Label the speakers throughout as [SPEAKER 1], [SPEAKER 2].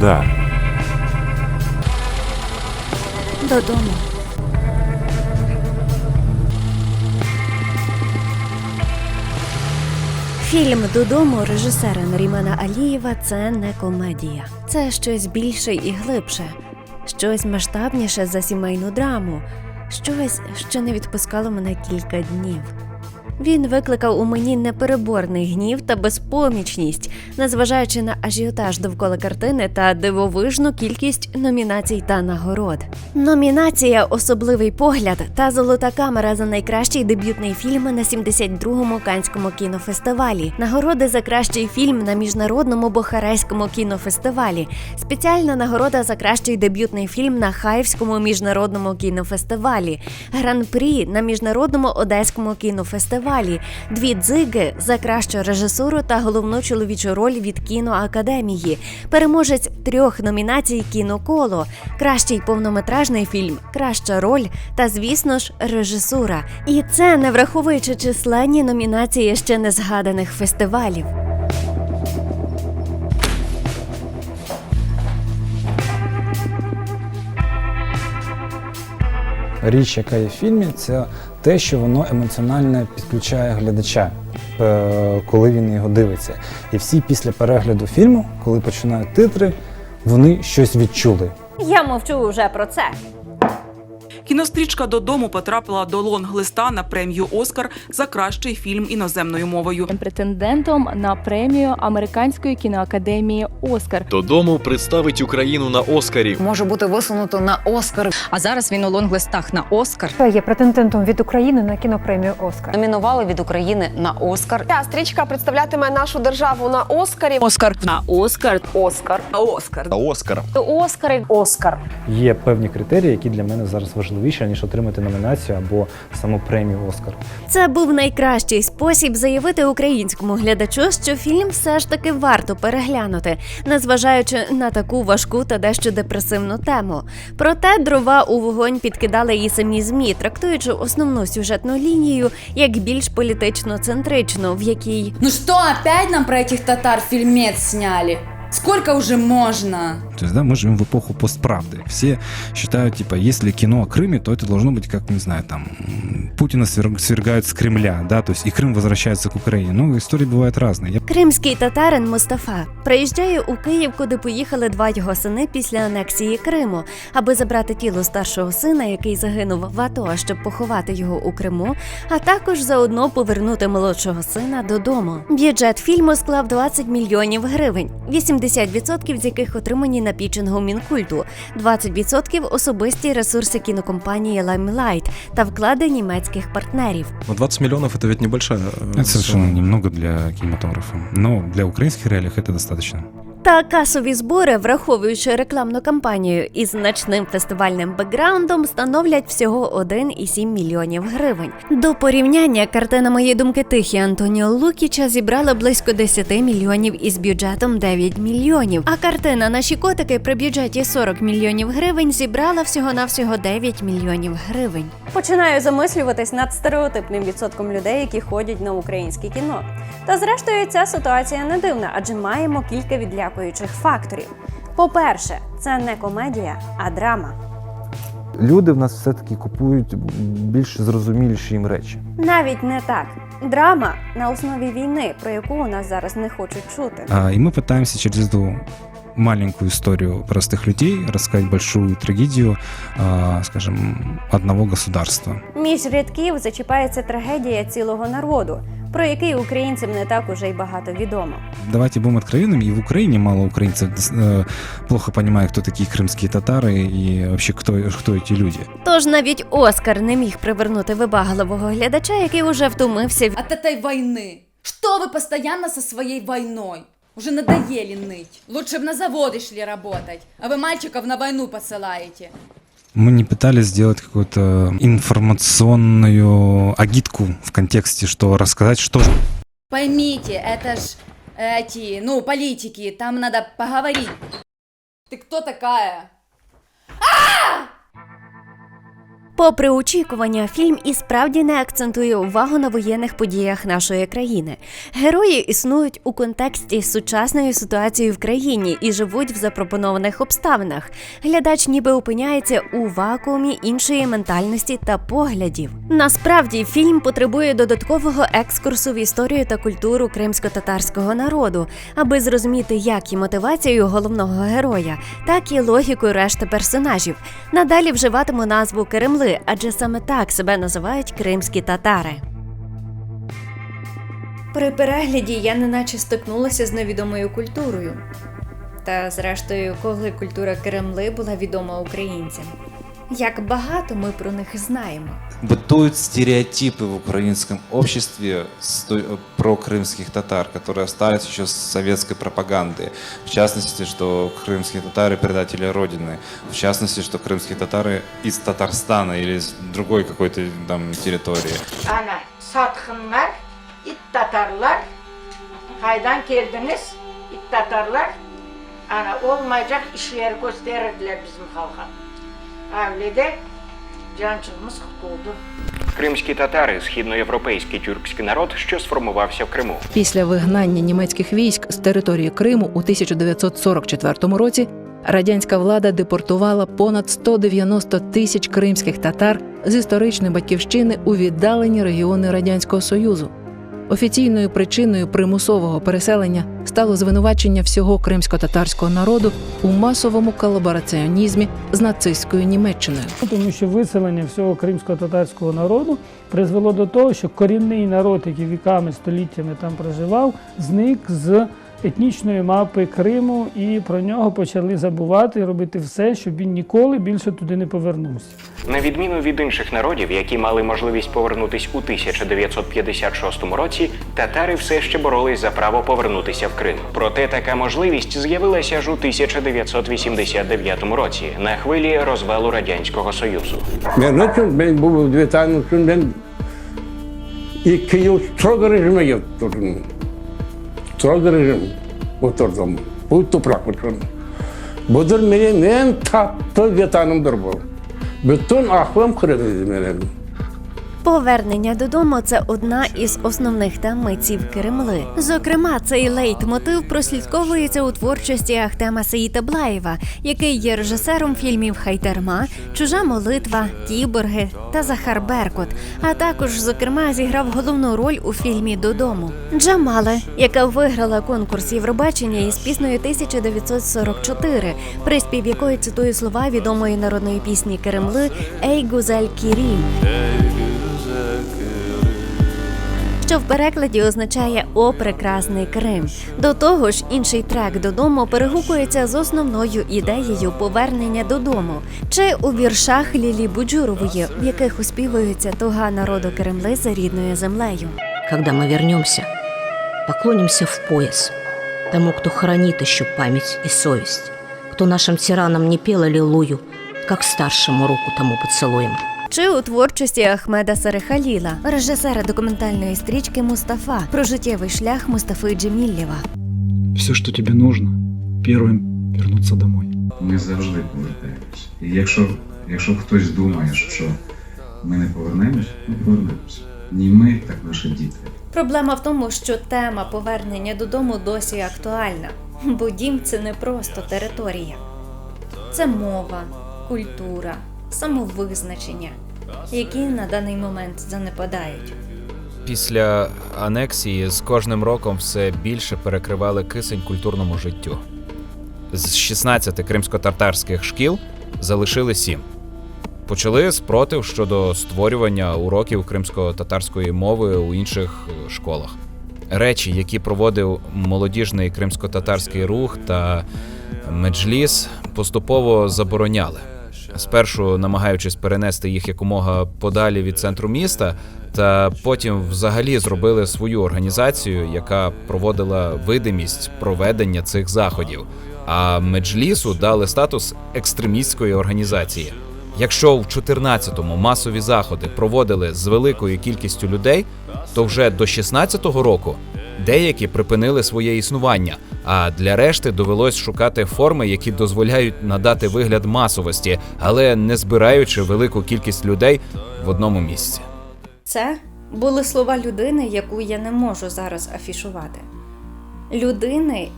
[SPEAKER 1] Куда?
[SPEAKER 2] Додому. Фільм «Додому» режисера Нарімана Алієва – це не комедія. Це щось більше і глибше. Щось масштабніше за сімейну драму. Щось, що не відпускало мене кілька днів. Він викликав у мені непереборний гнів та безпомічність, незважаючи на ажіотаж довкола картини та дивовижну кількість номінацій та нагород. Номінація «Особливий погляд» та «Золота камера» за найкращий дебютний фільм на 72-му Каннському кінофестивалі, нагороди за кращий фільм на Міжнародному Бухарестському кінофестивалі, спеціальна нагорода за кращий дебютний фільм на Хаївському міжнародному кінофестивалі, гран-прі на Міжнародному Одеському кінофестивалі, 2 дзиги за кращу режисуру та головну чоловічу роль від кіноакадемії, переможець 3 номінацій «Кіноколо», кращий повнометражний фільм, краща роль та, звісно ж, режисура. І це не враховуючи численні номінації ще не згаданих фестивалів.
[SPEAKER 3] Річ, яка є в фільмі, це те, що воно емоціонально підключає глядача, коли він його дивиться. І всі після перегляду фільму, коли починають титри, вони щось відчули.
[SPEAKER 2] Я мовчу вже про це.
[SPEAKER 4] Кінострічка «Додому» потрапила до лонг-листа на премію «Оскар» за кращий фільм іноземною мовою.
[SPEAKER 5] Претендентом на премію Американської кіноакадемії «Оскар».
[SPEAKER 6] «Додому» представить Україну на «Оскарі».
[SPEAKER 7] Може бути висунуто на «Оскар».
[SPEAKER 8] А зараз він у лонглистах на «Оскар».
[SPEAKER 9] Є претендентом від України на кінопремію «Оскар».
[SPEAKER 7] Номінували від України на «Оскар».
[SPEAKER 10] Ця стрічка представлятиме нашу державу на «Оскарі».
[SPEAKER 8] «Оскар».
[SPEAKER 10] На «Оскар».
[SPEAKER 8] «Оскар».
[SPEAKER 10] «Оскар».
[SPEAKER 6] «Оскар».
[SPEAKER 10] «Оскари». «Оскар».
[SPEAKER 3] Є певні критерії, які для мене зараз важливіші, ніж отримати номінацію або саму премію «Оскар».
[SPEAKER 2] Це був найкращий спосіб заявити українському глядачу, що фільм все ж таки варто переглянути, незважаючи на таку важку та дещо депресивну тему. Проте дрова у вогонь підкидали і самі ЗМІ, трактуючи основну сюжетну лінію як більш політично-центричну, в якій
[SPEAKER 8] Ну что, опять нам про этих татар фильмец сняли? Сколько уже можно?
[SPEAKER 11] То есть, да, мы живем в эпоху постправды. Все считают, типа, если кино о Крыме, то это должно быть, как, не знаю, там, Путина свергают с Кремля, да, то есть и Крым возвращается к Украине. Ну, истории бывают разные.
[SPEAKER 2] кримський татарин Мустафа приїжджає у Київ, куди поїхали 2 його сини після анексії Криму, аби забрати тіло старшого сина, який загинув в АТО, щоб поховати його у Криму, а також заодно повернути молодшого сина додому. Бюджет фільму склав 20 мільйонів гривень, 80% з яких отримані на пітчингу Мінкульту, 20% – особисті ресурси кінокомпанії Limelight та вклади німецьких партнерів.
[SPEAKER 1] Но 20 миллионов это ведь небольшая
[SPEAKER 11] Это совершенно немного для кинематографа. Но для украинских реалий это достаточно.
[SPEAKER 2] Та касові збори, враховуючи рекламну кампанію із значним фестивальним бекграундом, становлять всього 1,7 мільйонів гривень. До порівняння, картина «Мої думки тихі» Антоніо Лукіча зібрала близько 10 мільйонів із бюджетом 9 мільйонів, а картина «Наші котики» при бюджеті 40 мільйонів гривень зібрала всього-навсього 9 мільйонів гривень. Починаю замислюватись над стереотипним відсотком людей, які ходять на українське кіно. Та зрештою ця ситуація не дивна, адже маємо кілька відлякуючих факторів. По-перше, це не комедія, а драма.
[SPEAKER 12] Люди в нас все-таки купують більш зрозуміліші їм речі.
[SPEAKER 2] Навіть не так. Драма на основі війни, про яку у нас зараз не хочуть чути.
[SPEAKER 11] И мы пытаемся через эту маленькую историю простых людей рассказать большую трагедию, скажем, одного государства.
[SPEAKER 2] Між рядків зачіпається трагедія цілого народу, про який українцям не так уже й багато відомо.
[SPEAKER 11] Давайте будем откровенными, и в Украине мало украинцев плохо понимают, кто такие крымские татары и вообще кто эти люди.
[SPEAKER 2] Тож навіть Оскар не міг привернути вибагливого глядача, який уже втомився
[SPEAKER 8] От этой войны. Что вы постоянно со своей войной? Уже надоели ныть. Лучше бы на заводы шли работать. А вы мальчиков на войну посылаете.
[SPEAKER 11] Мы не пытались сделать какую-то информационную агитку в контексте, что рассказать, что...
[SPEAKER 8] Поймите, это ж эти, политики, там надо поговорить. Ты кто такая?
[SPEAKER 2] Попри очікування, фільм і справді не акцентує увагу на воєнних подіях нашої країни. Герої існують у контексті з сучасною ситуацією в країні і живуть в запропонованих обставинах. Глядач ніби опиняється у вакуумі іншої ментальності та поглядів. Насправді, фільм потребує додаткового екскурсу в історію та культуру кримсько-татарського народу, аби зрозуміти як і мотивацію головного героя, так і логіку решти персонажів. Надалі вживатиму назву Кремли, адже саме так себе називають кримські татари. При перегляді я неначе стикнулася з невідомою культурою. Та, зрештою, коли культура Кремли була відома українцям. Як багато ми про них знаємо.
[SPEAKER 13] Бытуют стереотипы в украинском обществе про крымских татар, которые остались еще с советской пропаганды. В частности, что крымские татары предатели Родины. В частности, что крымские татары из Татарстана или из другой какой-то там территории.
[SPEAKER 14] Ana satqınlar, it tatarlar. Haydan geldiniz, it tatarlar. Ana olmayacak işleri gösterirdiler bizim halka. Öyle de cançımız kurtuldu.
[SPEAKER 15] Кримські татари – східноєвропейський тюркський народ, що сформувався в Криму.
[SPEAKER 16] Після вигнання німецьких військ з території Криму у 1944 році радянська влада депортувала понад 190 тисяч кримських татар з історичної батьківщини у віддалені регіони Радянського Союзу. Офіційною причиною примусового переселення стало звинувачення всього кримсько-татарського народу у масовому колабораціонізмі з нацистською Німеччиною.
[SPEAKER 17] Тому що виселення всього кримсько-татарського народу призвело до того, що корінний народ, який віками, століттями там проживав, зник з етнічної мапи Криму, і про нього почали забувати і робити все, щоб він ніколи більше туди не повернувся.
[SPEAKER 15] На відміну від інших народів, які мали можливість повернутись у 1956 році, татари все ще боролись за право повернутися в Крим. Проте така можливість з'явилася аж у 1989 році на хвилі розвалу Радянського Союзу.
[SPEAKER 18] Ben bu vetanın için ben 2 yıl strogo rejime yaptırdım. Strogo rejim oturdum. Bu toprak için. Budur benim en tatlı vetanımdır bu. Bütün aklım kırıldı benim.
[SPEAKER 2] Повернення додому – це одна із основних тем митців Кремли. Зокрема, цей лейтмотив прослідковується у творчості Ахтема Сеїтаблаєва, який є режисером фільмів «Хайтерма», «Чужа молитва», «Кіборги» та «Захар Беркут», а також, зокрема, зіграв головну роль у фільмі «Додому». Джамале, яка виграла конкурс Євробачення із піснею 1944, приспів якої цитує слова відомої народної пісні Кремли «Ей гузель Кірім», що в перекладі означає «О, прекрасний Крим». До того ж, інший трек «Додому» перегукується з основною ідеєю повернення додому, чи у віршах Лілі Буджурової, в яких оспівується туга народу Кремли за рідною землею.
[SPEAKER 19] Когда мы вернемся, поклонимся в пояс тому, кто хранит еще память и совесть, кто нашим тиранам не пел аллилуйю, как старшему руку тому поцелуем.
[SPEAKER 2] Чи у творчості Ахмеда Сарехаліла, режисера документальної стрічки «Мустафа» про життєвий шлях Мустафи Джемілєва.
[SPEAKER 20] Все, що тобі нужно, першим вернутися домой.
[SPEAKER 21] Ми завжди повертаємось. І якщо хтось думає, що ми не повернемось, ми повернемось. Ні ми, так наші діти.
[SPEAKER 2] Проблема в тому, що тема повернення додому досі актуальна. Бо дім – це не просто територія. Це мова, культура, самовизначення, які на даний момент занепадають.
[SPEAKER 22] Після анексії з кожним роком все більше перекривали кисень культурному життю. З 16 кримсько-татарських шкіл залишили 7. Почали спротив щодо створювання уроків кримсько-татарської мови у інших школах. Речі, які проводив молодіжний кримсько-татарський рух та меджліс, поступово забороняли. Спершу намагаючись перенести їх якомога подалі від центру міста, та потім взагалі зробили свою організацію, яка проводила видимість проведення цих заходів. А меджлісу дали статус екстремістської організації. Якщо в 14-му масові заходи проводили з великою кількістю людей, то вже до 16-го року деякі припинили своє існування, А для решти довелось шукати форми, які дозволяють надати вигляд масовості, але не збираючи велику кількість людей в одному місці.
[SPEAKER 2] Це були слова людини, яку я не можу зараз афішувати. Людини,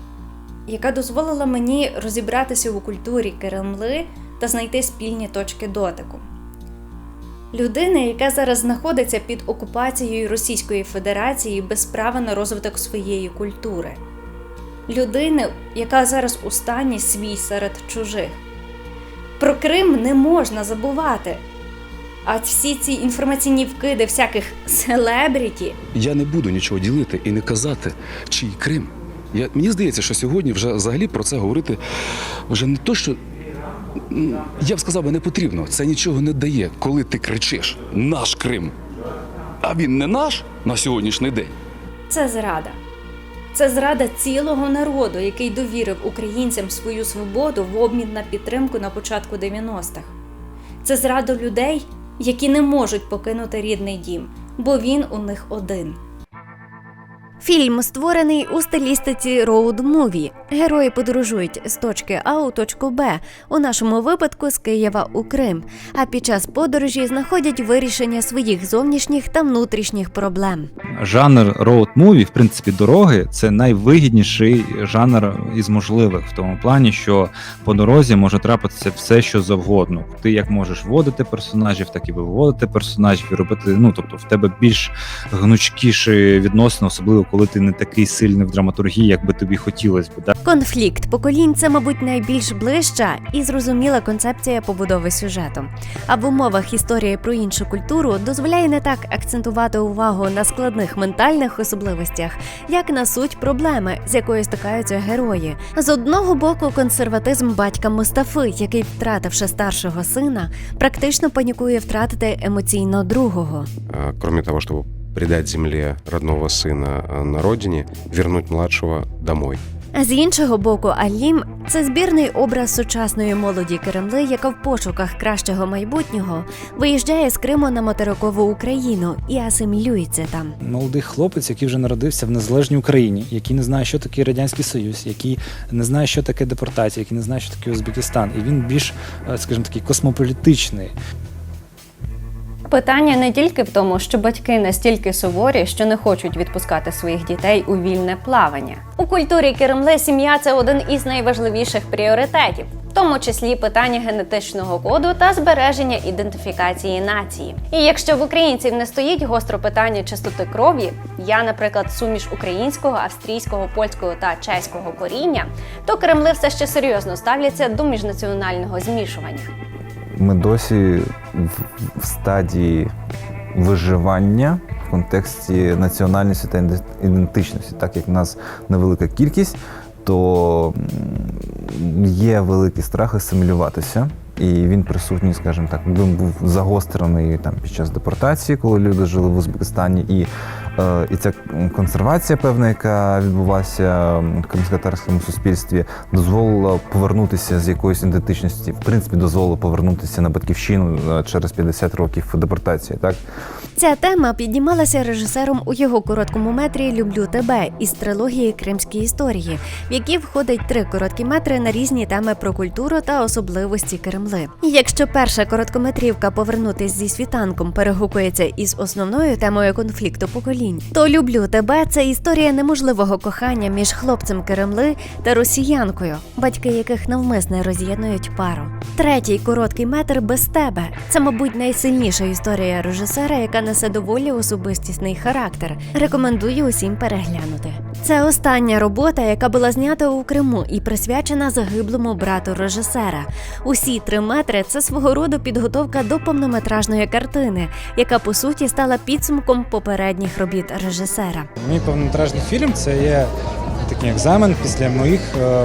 [SPEAKER 2] яка дозволила мені розібратися у культурі Кремли та знайти спільні точки дотику. Людини, яка зараз знаходиться під окупацією Російської Федерації без права на розвиток своєї культури. Людини, яка зараз у стані свій серед чужих. Про Крим не можна забувати. А всі ці інформаційні вкиди всяких селебріті.
[SPEAKER 4] Я не буду нічого ділити і не казати, чий Крим. Мені здається, що сьогодні вже взагалі про це говорити вже не то, що, я б сказав, не потрібно. Це нічого не дає, коли ти кричиш «наш Крим», а він не наш на сьогоднішній день.
[SPEAKER 2] Це зрада. Це зрада цілого народу, який довірив українцям свою свободу в обмін на підтримку на початку 90-х. Це зрада людей, які не можуть покинути рідний дім, бо він у них один. Фільм створений у стилістиці роуд-муві. Герої подорожують з точки А у точку Б, у нашому випадку з Києва у Крим, а під час подорожі знаходять вирішення своїх зовнішніх та внутрішніх проблем.
[SPEAKER 11] Жанр роуд-муві, в принципі, дороги – це найвигідніший жанр із можливих, в тому плані, що по дорозі може трапитися все, що завгодно. Ти як можеш вводити персонажів, так і виводити персонажів, і робити, тобто в тебе більш гнучкіші відносини, особливо коли ти не такий сильний в драматургії, як би тобі хотілося б.
[SPEAKER 2] Конфлікт поколінь – це, мабуть, найбільш ближча і зрозуміла концепція побудови сюжету. А в умовах історії про іншу культуру дозволяє не так акцентувати увагу на складних ментальних особливостях, як на суть проблеми, з якою стикаються герої. З одного боку, консерватизм батька Мустафи, який, втративши старшого сина, практично панікує втратити емоційно другого.
[SPEAKER 5] Крім того, щоб предать земле родного сина на родине, вернуть младшего домой.
[SPEAKER 2] А з іншого боку, Алім – це збірний образ сучасної молоді Кремли, яка в пошуках кращого майбутнього виїжджає з Криму на материкову Україну і асимілюється там.
[SPEAKER 3] Молодий хлопець, який вже народився в незалежній Україні, який не знає, що таке Радянський Союз, який не знає, що таке депортація, який не знає, що таке Узбекистан. І він більш, скажімо, такий космополітичний.
[SPEAKER 2] Питання не тільки в тому, що батьки настільки суворі, що не хочуть відпускати своїх дітей у вільне плавання. У культурі Кремли сім'я – це один із найважливіших пріоритетів, в тому числі питання генетичного коду та збереження ідентифікації нації. І якщо в українців не стоїть гостро питання чистоти крові, я, наприклад, суміш українського, австрійського, польського та чеського коріння, то Кремли все ще серйозно ставляться до міжнаціонального змішування.
[SPEAKER 12] Ми досі в стадії виживання в контексті національності та ідентичності. Так як в нас невелика кількість, то є великий страх асимілюватися. І він присутній, скажімо так, він був загострений під час депортації, коли люди жили в Узбекистані. І ця консервація певна, яка відбулася в кримськотатарському суспільстві, дозволила повернутися з якоїсь ідентичності, в принципі, дозволила повернутися на батьківщину через 50 років депортації. Так?
[SPEAKER 2] Ця тема піднімалася режисером у його короткому метрі «Люблю тебе» із трилогії «Кримські історії», в які входить 3 короткі метри на різні теми про культуру та особливості Кремли. І якщо перша короткометрівка «Повернутись зі світанком» перегукується із основною темою конфлікту поколінь, то «Люблю тебе» – це історія неможливого кохання між хлопцем Кремли та росіянкою, батьки яких навмисне роз'єднують пару. Третій короткий метр «Без тебе» – це, мабуть, найсильніша історія режисера, яка несе доволі особистісний характер. Рекомендую усім переглянути. Це остання робота, яка була знята у Криму і присвячена загиблому брату режисера. Усі 3 метри – це свого роду підготовка до повнометражної картини, яка, по суті, стала підсумком попередніх робіт режисера.
[SPEAKER 3] Мій повнометражний фільм – це є такий екзамен після моїх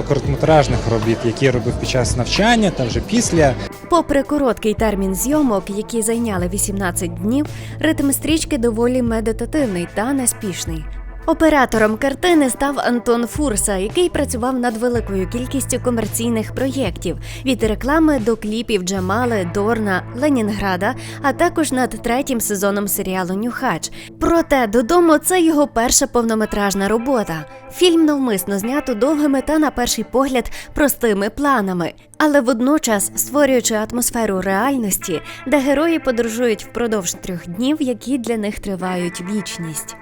[SPEAKER 3] короткометражних робіт, які я робив під час навчання та вже після.
[SPEAKER 2] Попри короткий термін зйомок, які зайняли 18 днів, ритм стрічки доволі медитативний та неспішний. Оператором картини став Антон Фурса, який працював над великою кількістю комерційних проєктів – від реклами до кліпів Джамали, Дорна, Ленінграда, а також над 3-м сезоном серіалу «Нюхач». Проте «Додому» – це його перша повнометражна робота. Фільм навмисно знято довгими та, на перший погляд, простими планами, але водночас створюючи атмосферу реальності, де герої подорожують впродовж 3 днів, які для них тривають вічність.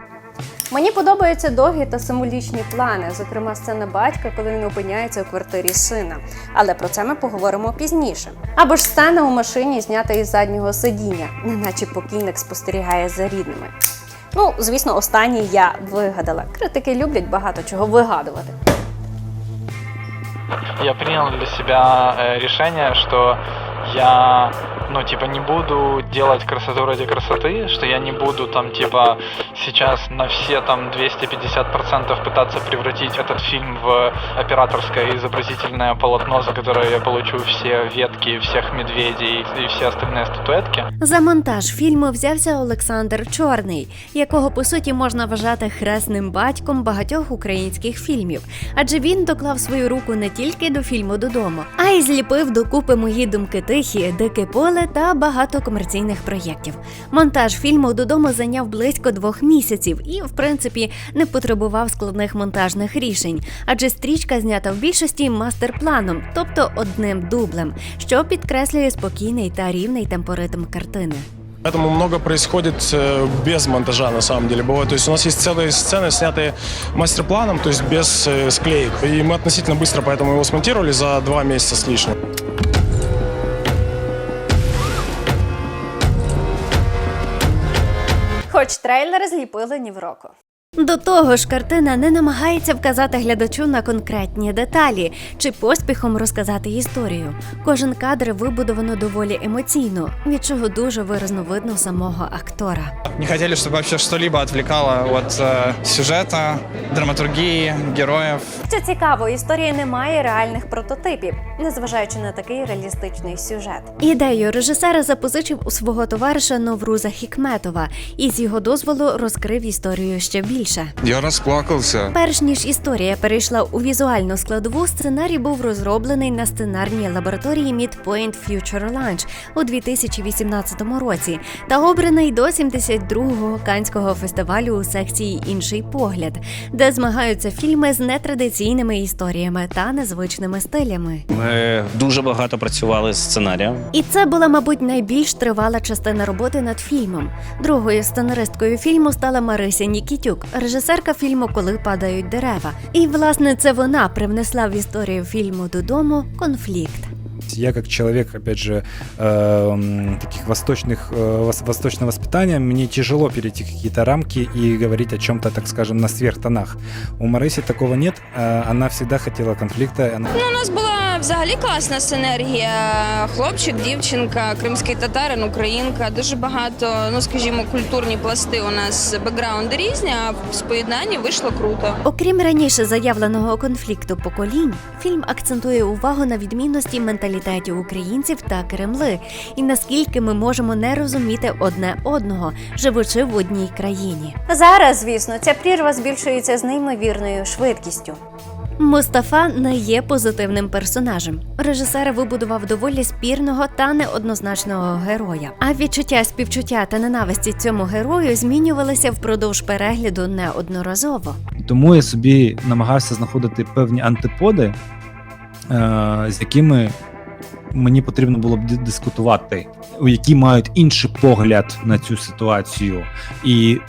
[SPEAKER 7] Мені подобаються довгі та символічні плани, зокрема сцена батька, коли він опиняється у квартирі сина. Але про це ми поговоримо пізніше. Або ж сцена у машині, знята із заднього сидіння, неначе покійник спостерігає за рідними. Ну, звісно, останнє я вигадала. Критики люблять багато чого вигадувати.
[SPEAKER 9] Я принял для себя решение, что я, не буду делать красоту ради красоты, что я не буду сейчас на все 250% пытаться превратить этот фильм в операторское изобразительное полотно, за которое я получу все ветки, всех медведей и все остальные статуэтки.
[SPEAKER 2] За монтаж фільму взявся Олександр Чорний, якого по суті можна вважати хресним батьком багатьох українських фільмів, адже він доклав свою руку не тільки до фільму «Додому», а й зліпив докупи «Мої думки тихі», «Дике поле» та багато комерційних проєктів. Монтаж фільму «Додому» зайняв близько 2 місяців і, в принципі, не потребував складних монтажних рішень, адже стрічка знята в більшості мастер-планом, тобто одним дублем, що підкреслює спокійний та рівний темпоритм картини.
[SPEAKER 23] Поэтому много происходит без монтажа, на самом деле, бывает. То есть у нас есть целые сцены, снятые мастер-планом, то есть без склеек. И мы относительно быстро поэтому его смонтировали за 2 месяца с лишним.
[SPEAKER 7] Хоч трейлери зліпили ні в року.
[SPEAKER 2] До того ж, картина не намагається вказати глядачу на конкретні деталі чи поспіхом розказати історію. Кожен кадр вибудовано доволі емоційно, від чого дуже виразно видно самого актора.
[SPEAKER 24] Не хотели, чтобы вообще что-либо отвлекало от сюжета, драматургии, героїв.
[SPEAKER 7] Що цікаво, історія не має реальних прототипів, незважаючи на такий реалістичний сюжет.
[SPEAKER 2] Ідею режисера запозичив у свого товариша Новруза Хікметова і з його дозволу розкрив історію ще більше.
[SPEAKER 25] Я розплакався.
[SPEAKER 2] Перш ніж історія перейшла у візуальну складову, сценарій був розроблений на сценарній лабораторії Midpoint Future Launch у 2018 році та обраний до 72-го Каннського фестивалю у секції «Інший погляд», де змагаються фільми з нетрадиційними історіями та незвичними стилями.
[SPEAKER 26] Ми дуже багато працювали з сценарієм.
[SPEAKER 2] І це була, мабуть, найбільш тривала частина роботи над фільмом. Другою сценаристкою фільму стала Марися Нікітюк, режисерка фільму «Коли падають дерева». І, власне, це вона привнесла в історію фільму «Додому» конфлікт.
[SPEAKER 11] Я как человек, опять же, таких восточного воспитания, мне тяжело перейти какие-то рамки и говорить о чем-то, так скажем, на сверхтонах. У Мариси такого нет, она всегда хотела конфликта.
[SPEAKER 27] У нас була взагалі класна синергія. Хлопчик, дівчинка, кримський татарин, українка. Дуже багато, скажімо, культурні пласти у нас, бекграунди різні, а в поєднанні вийшло круто.
[SPEAKER 2] Окрім раніше заявленого конфлікту поколінь, фільм акцентує увагу на відмінності менталітетів українців та Кремли і наскільки ми можемо не розуміти одне одного, живучи в одній країні.
[SPEAKER 7] Зараз, звісно, ця прірва збільшується з неймовірною швидкістю.
[SPEAKER 2] Мустафа не є позитивним персонажем. Режисер вибудував доволі спірного та неоднозначного героя. А відчуття співчуття та ненависті цьому герою змінювалися впродовж перегляду неодноразово.
[SPEAKER 11] Тому я собі намагався знаходити певні антиподи, з якими мені потрібно було б дискутувати, які мають інший погляд на цю ситуацію, і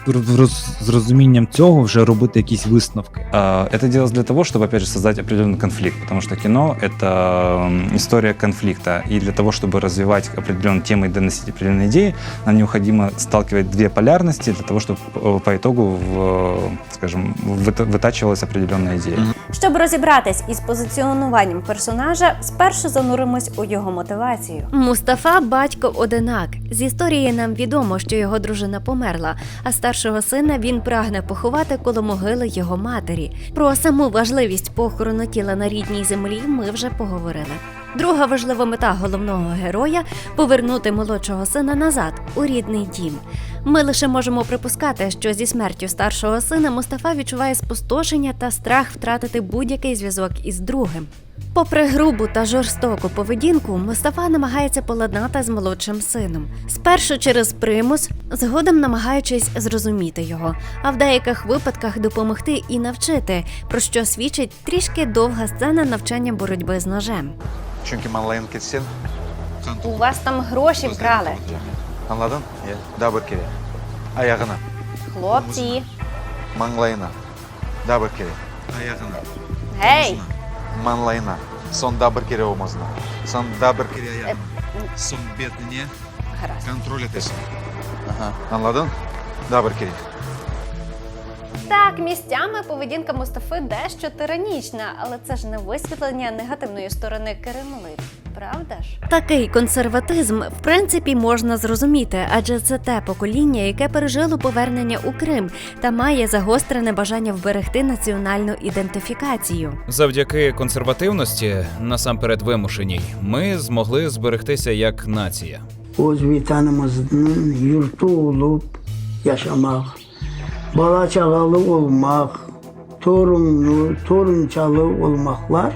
[SPEAKER 11] з розумінням цього вже робити якісь висновки.
[SPEAKER 13] Это делалось для того, чтобы, опять же, создать определенный конфликт, потому что кино — это история конфликта, и для того, чтобы развивать определенные темы и доносить определенные идеи, нам необходимо сталкивать 2 полярности для того, чтобы по итогу, скажем, вытачивалась определенная идея.
[SPEAKER 7] Щоб розібратись із позиціонуванням персонажа, спершу зануримось у його мотивацію.
[SPEAKER 2] Мустафа – батько-одинак. З історії нам відомо, що його дружина померла, а старшого сина він прагне поховати коло могили його матері. Про саму важливість похорону тіла на рідній землі ми вже поговорили. Друга важлива мета головного героя – повернути молодшого сина назад, у рідний дім. Ми лише можемо припускати, що зі смертю старшого сина Мустафа відчуває спустошення та страх втратити будь-який зв'язок із другим. Попри грубу та жорстоку поведінку, Мустафа намагається поладнати з молодшим сином. Спершу через примус, згодом намагаючись зрозуміти його, а в деяких випадках допомогти і навчити, про що свідчить трішки довга сцена навчання боротьби з ножем.
[SPEAKER 7] У вас там гроші вкрали.
[SPEAKER 1] Anladın? Dabur kere. Ayağına.
[SPEAKER 7] Хлопці.
[SPEAKER 1] Manglayına. Dabur kere. Ayağına.
[SPEAKER 7] Гей!
[SPEAKER 1] Manlayına. Son dabur kere omuzuna. Son dabur kere ayağına. Son betini
[SPEAKER 7] Гаразд.
[SPEAKER 1] kontrol edesin. Aha. Anladın? Dabur kere.
[SPEAKER 7] Так, місцями поведінка Мустафи дещо тиранічна, але це ж не висвітлення негативної сторони Кремли, правда ж?
[SPEAKER 2] Такий консерватизм, в принципі, можна зрозуміти, адже це те покоління, яке пережило повернення у Крим та має загострене бажання вберегти національну ідентифікацію.
[SPEAKER 22] Завдяки консервативності, насамперед вимушеній, ми змогли зберегтися як нація.
[SPEAKER 6] Öz vatanımızın yurtu olup yaşamak, bala çağalı olmak, torunçalı olmaklar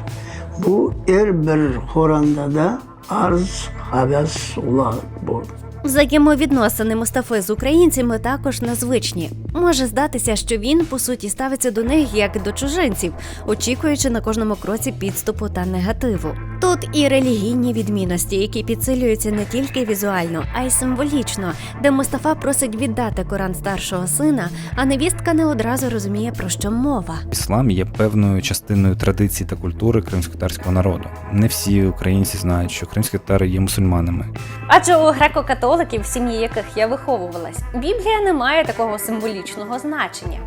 [SPEAKER 6] bu her bir horanda da arz havas olar bu.
[SPEAKER 2] Взаємовідносини Мустафи з українцями також незвичні. Може здатися, що він, по суті, ставиться до них як до чужинців, очікуючи на кожному кроці підступу та негативу. Тут і релігійні відмінності, які підсилюються не тільки візуально, а й символічно, де Мустафа просить віддати Коран старшого сина, а невістка не одразу розуміє, про що мова.
[SPEAKER 11] Іслам є певною частиною традицій та культури кримськотатарського народу. Не всі українці знають, що кримські татари є мусульманами.
[SPEAKER 7] Адже у греко-католиків, в сім'ї яких я виховувалась, Біблія не має такого символічного значення.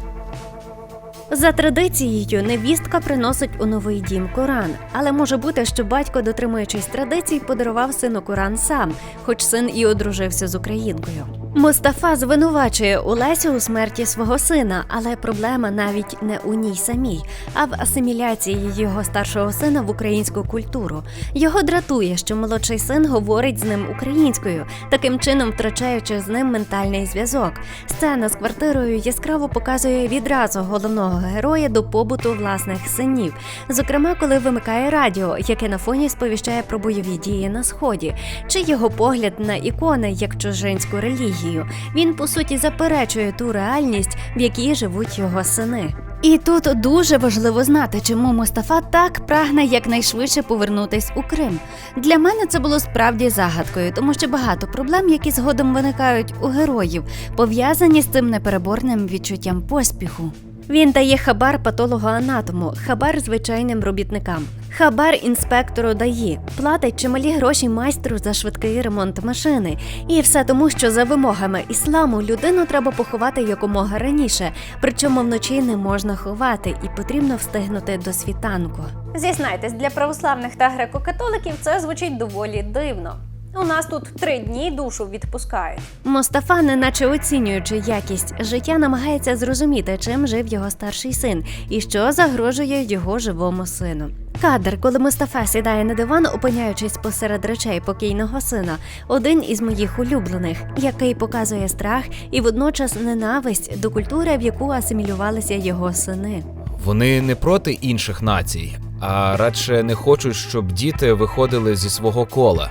[SPEAKER 2] За традицією, невістка приносить у новий дім Коран, але може бути, що батько, дотримуючись традицій, подарував сину Коран сам, хоч син і одружився з українкою. Мустафа звинувачує Олесю у смерті свого сина, але проблема навіть не у ній самій, а в асиміляції його старшого сина в українську культуру. Його дратує, що молодший син говорить з ним українською, таким чином втрачаючи з ним ментальний зв'язок. Сцена з квартирою яскраво показує відразу головного героя до побуту власних синів. Зокрема, коли вимикає радіо, яке на фоні сповіщає про бойові дії на Сході, чи його погляд на ікони як чужинську релігію. Він, по суті, заперечує ту реальність, в якій живуть його сини. І тут дуже важливо знати, чому Мустафа так прагне якнайшвидше повернутись у Крим. Для мене це було справді загадкою, тому що багато проблем, які згодом виникають у героїв, пов'язані з цим непереборним відчуттям поспіху. Він дає хабар патологоанатому, хабар звичайним робітникам, хабар інспектору ДАІ, платить чималі гроші майстру за швидкий ремонт машини. І все тому, що за вимогами ісламу людину треба поховати якомога раніше, причому вночі не можна ховати і потрібно встигнути до світанку.
[SPEAKER 7] Зізнайтесь, для православних та греко-католиків це звучить доволі дивно. У нас тут 3 дні душу відпускають.
[SPEAKER 2] Мустафа, неначе оцінюючи якість життя, намагається зрозуміти, чим жив його старший син і що загрожує його живому сину. Кадр, коли Мустафа сідає на диван, опиняючись посеред речей покійного сина, один із моїх улюблених, який показує страх і водночас ненависть до культури, в яку асимілювалися його сини.
[SPEAKER 22] Вони не проти інших націй, а радше не хочуть, щоб діти виходили зі свого кола.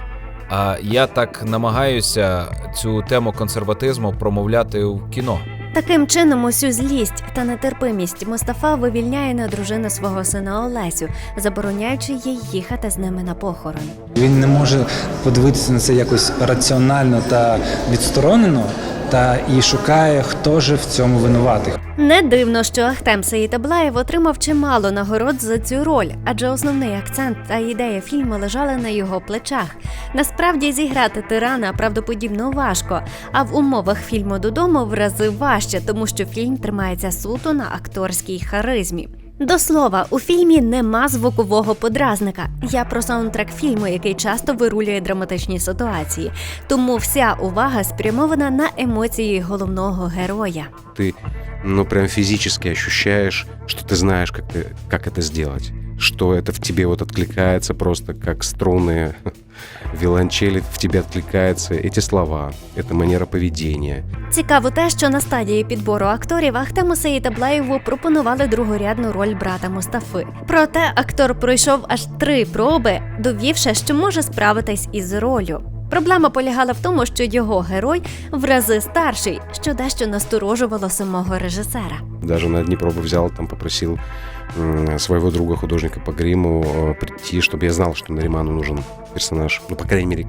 [SPEAKER 22] А я так намагаюся цю тему консерватизму промовляти в кіно.
[SPEAKER 2] Таким чином, усю злість та нетерпимість Мустафа вивільняє на дружину свого сина Олесю, забороняючи їй їхати з ними на похорон.
[SPEAKER 3] Він не може подивитися на це якось раціонально та відсторонено, та і шукає, хто же в цьому винуватий.
[SPEAKER 2] Не дивно, що Ахтем Сеїтаблаєв отримав чимало нагород за цю роль, адже основний акцент та ідея фільму лежали на його плечах. Насправді, зіграти тирана правдоподібно важко, а в умовах фільму «Додому» в рази важче, тому що фільм тримається суто на акторській харизмі. До слова, у фільмі нема звукового подразника. Я про саундтрек фільму, який часто вирулює драматичні ситуації. Тому вся увага спрямована на емоції головного героя.
[SPEAKER 5] Ты, прям физически ощущаешь, что ты знаешь, как это сделать. Что это в тебе вот откликается просто как струны виолончели в тебе откликаются эти слова, эта манера поведения.
[SPEAKER 2] Цікаво те, що на стадії підбору акторів Ахтему Сеїтаблаєву пропонували другорядну роль брата Мустафи. Проте актор пройшов аж 3 проби, довівши, що може справитись із роллю. Проблема полягала в тому, що його герой в рази старший, що дещо насторожувало самого режисера.
[SPEAKER 5] Даже на одни пробы взял, там попросил своего друга, художника по гриму, прийти, чтобы я знал, что Нариману нужен персонаж, ну, по крайней мере,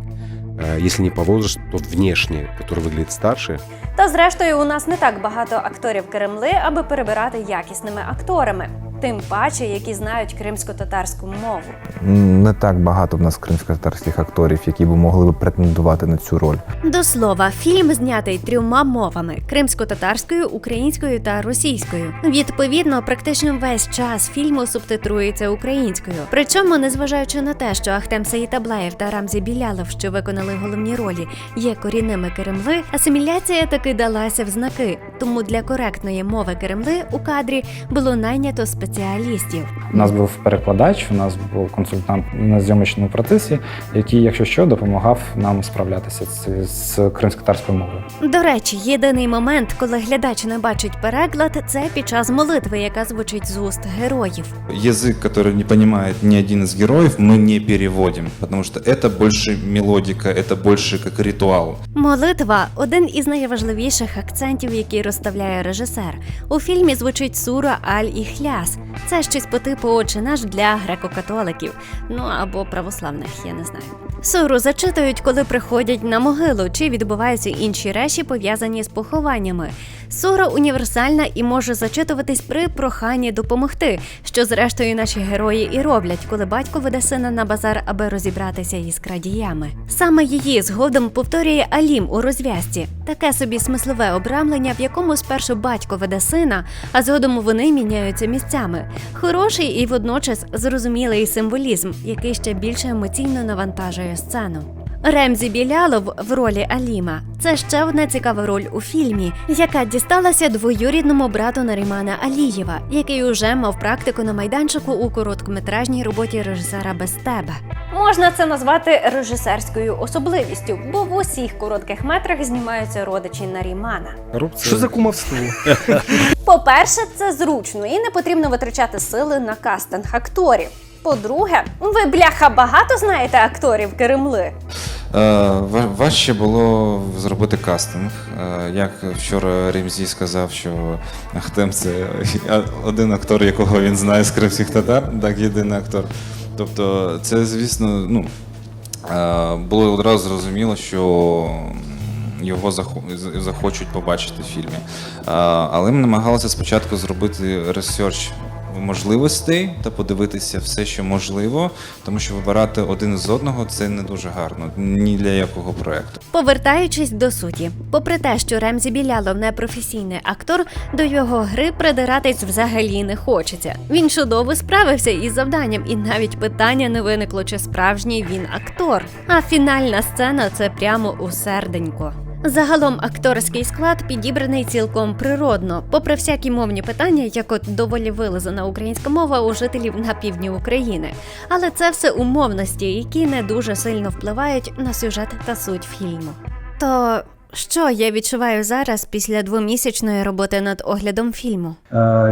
[SPEAKER 5] если не по возрасту, то внешне, который выглядит старше.
[SPEAKER 7] Та зрештою у нас не так багато акторів Кремли, аби перебирати якісними акторами. Тим паче, які знають кримсько-татарську мову.
[SPEAKER 12] Не так багато в нас кримськотатарських акторів, які б могли б претендувати на цю роль.
[SPEAKER 2] До слова, фільм знятий 3 мовами – кримсько-татарською, українською та російською. Відповідно, практично весь час фільму субтитрується українською. Причому, незважаючи на те, що Ахтем Сеїтаблаєв та Рамзі Білялов, що виконали головні ролі, є корінними Кремли, асиміляція таки далася в знаки. Тому для коректної мови Кремли у кадрі було найнято спеціалістів.
[SPEAKER 3] У нас був перекладач, у нас був консультант на зйомочному процесі, який, якщо що, допомагав нам справлятися з кримськотатарською мовою.
[SPEAKER 2] До речі, єдиний момент, коли глядач не бачить переклад, це під час молитви, яка звучить з уст героїв.
[SPEAKER 13] Язык, который не понимает ни один из героев, мы не переводим, потому что это больше мелодика, это больше как ритуал.
[SPEAKER 2] Молитва – один із найважливіших акцентів, які розставляє режисер. У фільмі звучить сура Аль-Іхляс. Це щось по типу «Отче наш» для греко-католиків. Ну або православних, я не знаю. Суру зачитують, коли приходять на могилу, чи відбуваються інші речі, пов'язані з похованнями. Сура універсальна і може зачитуватись при проханні допомогти, що зрештою наші герої і роблять, коли батько веде сина на базар, аби розібратися із крадіями. Саме її згодом повторює Алім у розв'язці. Таке собі смислове обрамлення, в якому спершу батько веде сина, а згодом вони міняються місцями. Хороший і водночас зрозумілий символізм, який ще більше емоційно навантажує сцену. Ремзі Білялов в ролі Аліма – це ще одна цікава роль у фільмі, яка дісталася двоюрідному брату Нарімана Алієва, який уже мав практику на майданчику у короткометражній роботі режисера «Без тебе».
[SPEAKER 7] Можна це назвати режисерською особливістю, бо в усіх коротких метрах знімаються родичі Нарімана.
[SPEAKER 20] Що за кумовство?
[SPEAKER 7] По-перше, це зручно і не потрібно витрачати сили на кастинг акторів. По-друге, ви, бляха, багато знаєте акторів Кремли?
[SPEAKER 13] Важче було зробити кастинг. Як вчора Ремзі сказав, що Ахтем – це один актор, якого він знає з кримських татар, так, єдиний актор. Тобто це, звісно, було одразу зрозуміло, що його захочуть побачити в фільмі. Але ми намагалися спочатку зробити ресерч можливостей та подивитися все, що можливо, тому що вибирати один з одного – це не дуже гарно, ні для якого проєкту.
[SPEAKER 2] Повертаючись до суті, попри те, що Ремзі Білялов не професійний актор, до його гри придиратись взагалі не хочеться. Він чудово справився із завданням, і навіть питання не виникло, чи справжній він актор. А фінальна сцена – це прямо у серденько. Загалом акторський склад підібраний цілком природно, попри всякі мовні питання, як от доволі вилизана українська мова у жителів на півдні України. Але це все умовності, які не дуже сильно впливають на сюжет та суть фільму. То що я відчуваю зараз після 2-місячної роботи над оглядом фільму?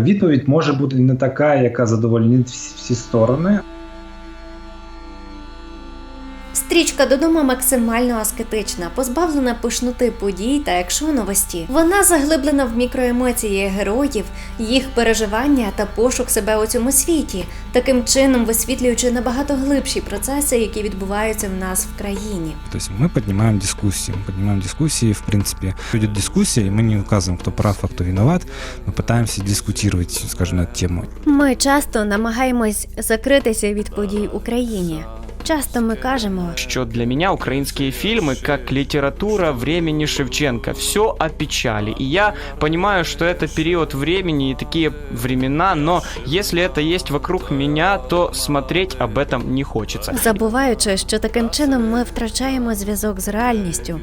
[SPEAKER 3] Відповідь може бути не така, яка задовольнить всі сторони.
[SPEAKER 2] Стрічка «Додому» максимально аскетична, позбавлена пишноти подій та екшоновості. Вона заглиблена в мікроемоції героїв, їх переживання та пошук себе у цьому світі, таким чином висвітлюючи набагато глибші процеси, які відбуваються в нас в країні.
[SPEAKER 11] То есть мы поднимаем дискуссии, в принципе, идет дискуссия, и мы не указываем, кто прав, а кто виноват, мы пытаемся дискутировать, скажем, над темой.
[SPEAKER 2] Ми часто намагаємось закритися від подій в Україні. Часто ми кажемо,
[SPEAKER 8] что для меня украинские фильмы как литература времени Шевченко. Все о печали. И я понимаю, что это период времени и такие времена, но если это есть вокруг меня, то смотреть об этом не хочется.
[SPEAKER 2] забуваючи, що таким чином ми втрачаємо зв'язок з реальністю.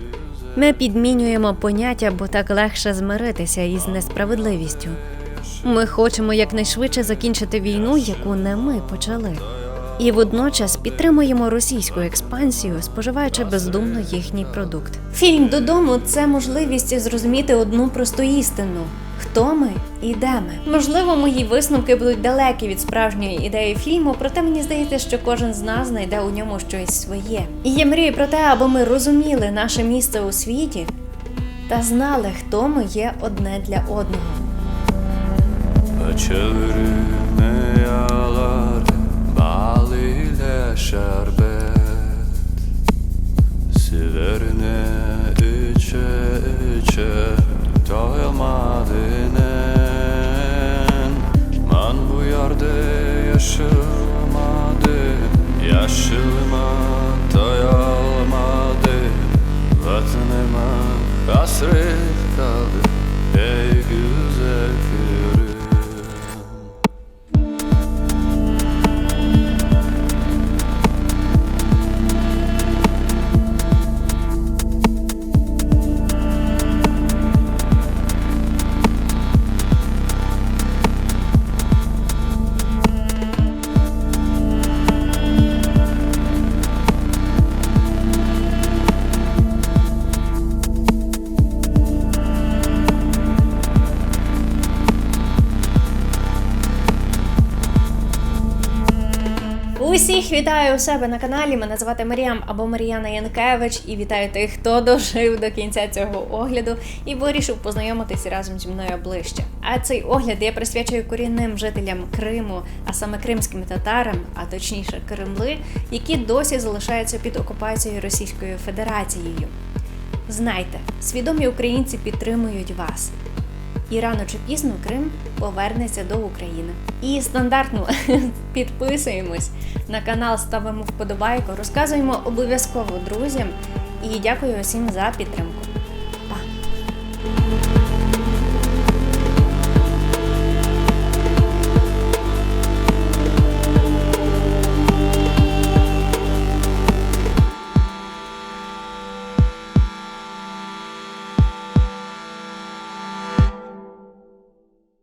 [SPEAKER 2] Ми підмінюємо поняття, бо так легше змиритися із несправедливістю. Ми хочемо якнайшвидше закінчити війну, яку не ми почали. І водночас підтримуємо російську експансію, споживаючи бездумно їхній продукт. Фільм «Додому» – це можливість зрозуміти одну просту істину. Хто ми і де ми? Можливо, мої висновки будуть далекі від справжньої ідеї фільму, проте мені здається, що кожен з нас знайде у ньому щось своє. І я мрію про те, аби ми розуміли наше місце у світі та знали, хто ми є одне для одного.
[SPEAKER 10] bal ile şerbet, silerine içe içe doyamadım. Ben bu yerde yaşamadım, yaşıma doyamadım. Vatanıma hasret kaldım, ey güzel Kırım.
[SPEAKER 2] Усіх вітаю у себе на каналі. Мене звати Маріам або Мар'яна Янкевич, і вітаю тих, хто дожив до кінця цього огляду і вирішив познайомитися разом зі мною ближче. А цей огляд я присвячую корінним жителям Криму, а саме кримським татарам, а точніше кремли, які досі залишаються під окупацією Російською Федерацією. Знайте, свідомі українці підтримують вас. І рано чи пізно Крим повернеться до України. І стандартно підписуємось на канал, ставимо вподобайку, розказуємо обов'язково друзям і дякую усім за підтримку.